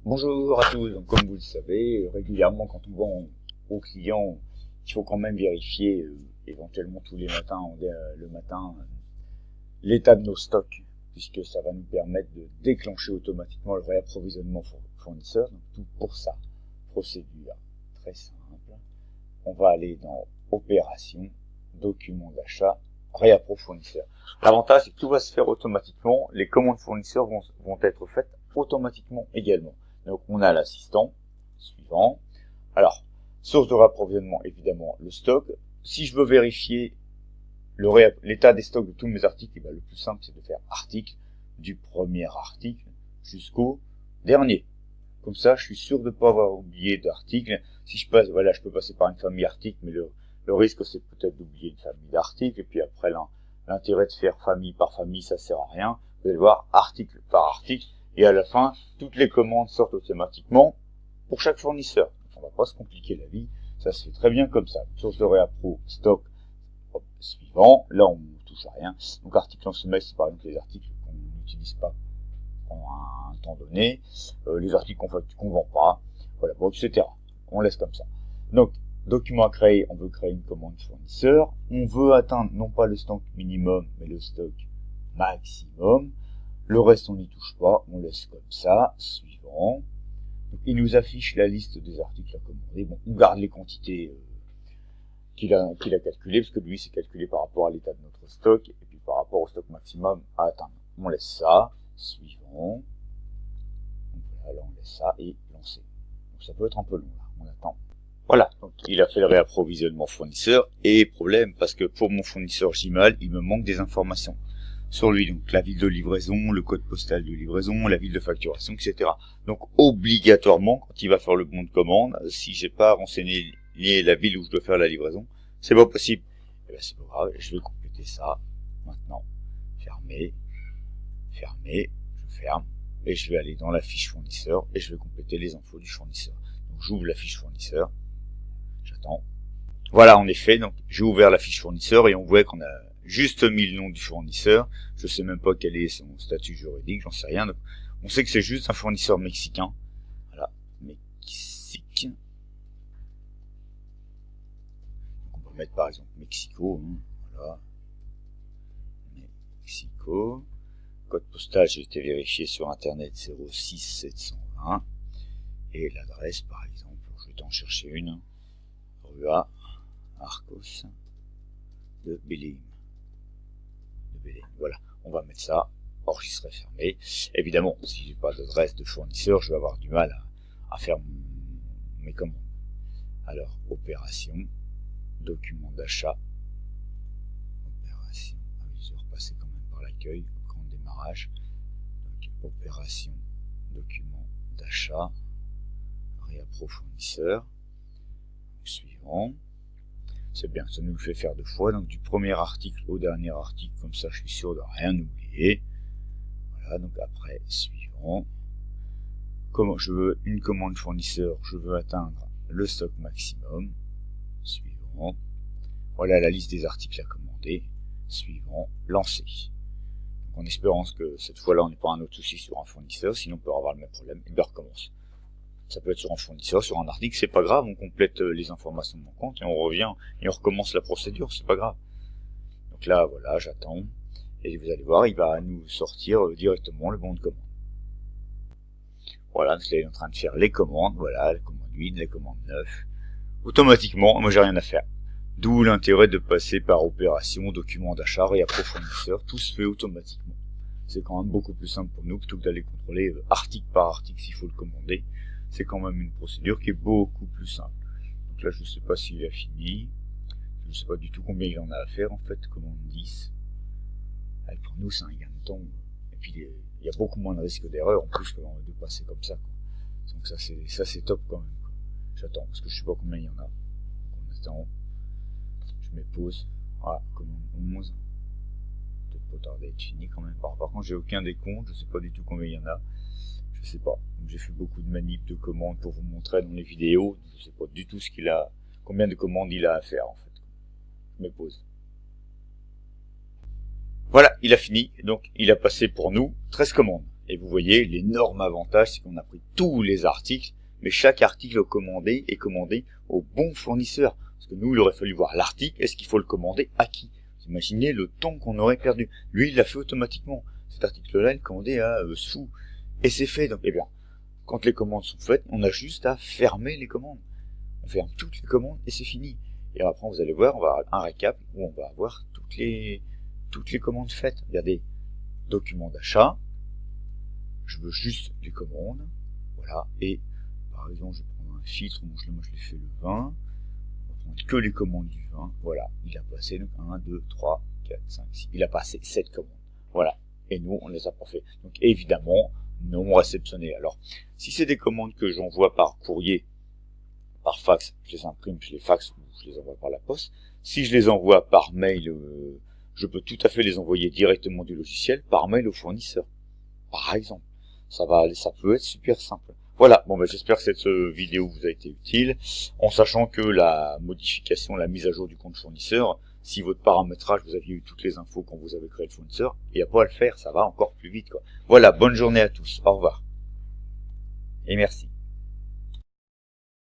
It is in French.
Bonjour à tous. Donc, comme vous le savez, régulièrement quand on vend aux clients, il faut quand même vérifier éventuellement tous les matins, le matin, l'état de nos stocks, puisque ça va nous permettre de déclencher automatiquement le réapprovisionnement fournisseur. Donc tout pour ça, procédure très simple. On va aller dans Opération, Documents d'achat, réappro fournisseur. L'avantage, c'est que tout va se faire automatiquement. Les commandes fournisseurs vont être faites automatiquement également. Donc on a l'assistant suivant. Alors, source de réapprovisionnement, évidemment, le stock. Si je veux vérifier l'état des stocks de tous mes articles, le plus simple, c'est de faire article, du premier article jusqu'au dernier. Comme ça, je suis sûr de ne pas avoir oublié d'articles. Si je passe, voilà, je peux passer par une famille article, mais le risque, c'est peut-être d'oublier une famille d'articles. Et puis après, l'intérêt de faire famille par famille, ça sert à rien. Vous allez voir article par article. Et à la fin, toutes les commandes sortent automatiquement pour chaque fournisseur. On va pas se compliquer la vie. Ça se fait très bien comme ça. Source de réappro, stock, suivant. Là, on ne touche à rien. Donc, article en sommeil, c'est par exemple les articles qu'on n'utilise pas en un temps donné. Les articles qu'on vend pas. Voilà, bon, etc. On laisse comme ça. Donc, document à créer, on veut créer une commande fournisseur. On veut atteindre non pas le stock minimum, mais le stock maximum. Le reste, on n'y touche pas, on laisse comme ça. Suivant. Donc, il nous affiche la liste des articles à commander. Bon, on garde les quantités qu'il a calculées, parce que lui, c'est calculé par rapport à l'état de notre stock, et puis par rapport au stock maximum à atteindre. On laisse ça. Suivant. Donc, voilà, là, on laisse ça et lancer. Donc, ça peut être un peu long, là. On attend. Voilà. Donc, il a fait le réapprovisionnement fournisseur, et problème, parce que pour mon fournisseur Gimal, il me manque des informations sur lui, donc la ville de livraison, le code postal de livraison, la ville de facturation, etc. Donc obligatoirement, quand il va faire le bon de commande, si j'ai pas renseigné la ville où je dois faire la livraison, c'est pas possible. Et ben c'est pas grave, je vais compléter ça maintenant. Fermer, je ferme, et je vais aller dans la fiche fournisseur et je vais compléter les infos du fournisseur. Donc j'ouvre la fiche fournisseur, j'attends. Voilà, en effet, donc j'ai ouvert la fiche fournisseur et on voit qu'on a juste mis le nom du fournisseur. Je sais même pas quel est son statut juridique, j'en sais rien. Donc, on sait que c'est juste un fournisseur mexicain. Voilà, Mexique. Donc, on peut mettre par exemple Mexico. Voilà, Mexico. Code postal, j'ai été vérifié sur internet 06720. Et l'adresse, par exemple, je vais en chercher une. Rue A, Arcos de Belém. Voilà, on va mettre ça, enregistrer, fermé. Évidemment, si j'ai pas d'adresse de fournisseur, je vais avoir du mal à faire mes commandes. Alors, opération, document d'achat, opération, je vais repasser quand même par l'accueil, grand démarrage. Donc, opération, document d'achat, réappro fournisseur, suivant. C'est bien, ça nous le fait faire 2 fois, donc du premier article au dernier article, comme ça je suis sûr de rien oublier. Voilà, donc après, suivant. Comment je veux une commande fournisseur, je veux atteindre le stock maximum. Suivant. Voilà la liste des articles à commander. Suivant, lancer. Donc en espérant que cette fois-là on n'ait pas un autre souci sur un fournisseur, sinon on peut avoir le même problème, et bien recommence. Ça peut être sur un fournisseur, sur un article, c'est pas grave, on complète les informations manquantes et on revient et on recommence la procédure, c'est pas grave. Donc là, voilà, j'attends. Et vous allez voir, il va nous sortir directement le bon de commande. Voilà, donc là, il est en train de faire les commandes, voilà, la commande 8, la commande 9. Automatiquement, moi j'ai rien à faire. D'où l'intérêt de passer par opération, document d'achat, réappro fournisseur, tout se fait automatiquement. C'est quand même beaucoup plus simple pour nous plutôt que d'aller contrôler article par article s'il faut le commander. C'est quand même une procédure qui est beaucoup plus simple. Donc là, je ne sais pas s'il a fini. Je ne sais pas du tout combien il en a à faire, en fait. Commande 10. Et pour nous, c'est un gain de temps. Et puis, il y a beaucoup moins de risque d'erreur, en plus, que de passer comme ça, quoi. Donc ça, c'est top, quand même, quoi. J'attends, parce que je ne sais pas combien il y en a. Donc on attend. Je mets pause. Voilà, commande 11. Peut-être pas tarder à être fini, quand même. Par contre, j'ai aucun décompte. Je ne sais pas du tout combien il y en a. Je sais pas. J'ai fait beaucoup de manips de commandes pour vous montrer dans les vidéos. Je sais pas du tout combien de commandes il a à faire en fait. Je me pose. Voilà, il a fini. Donc il a passé pour nous 13 commandes. Et vous voyez, l'énorme avantage, c'est qu'on a pris tous les articles, mais chaque article commandé est commandé au bon fournisseur. Parce que nous, il aurait fallu voir l'article, est-ce qu'il faut le commander à qui? Vous imaginez le temps qu'on aurait perdu. Lui, il l'a fait automatiquement. Cet article-là, il est commandé à Sou. Et c'est fait. Donc, eh bien, quand les commandes sont faites, on a juste à fermer les commandes. On ferme toutes les commandes et c'est fini. Et après, vous allez voir, on va avoir un récap où on va avoir toutes les commandes faites. Regardez, documents d'achat. Je veux juste les commandes. Voilà. Et, par exemple, je vais prendre un filtre. Moi, je l'ai fait le vin. On va prendre que les commandes du vin. Voilà. Il a passé, donc, 1, 2, 3, 4, 5, 6. Il a passé 7 commandes. Voilà. Et nous, on les a pas fait. Donc, évidemment, non réceptionné. Alors, si c'est des commandes que j'envoie par courrier, par fax, je les imprime, je les faxe ou je les envoie par la poste. Si je les envoie par mail, je peux tout à fait les envoyer directement du logiciel par mail au fournisseur. Par exemple, ça peut être super simple. Voilà, bon, j'espère que cette vidéo vous a été utile, en sachant que la modification, la mise à jour du compte fournisseur, si votre paramétrage, vous aviez eu toutes les infos quand vous avez créé le fournisseur, il n'y a pas à le faire, ça va encore plus vite, quoi. Voilà, bonne journée à tous, au revoir. Et merci.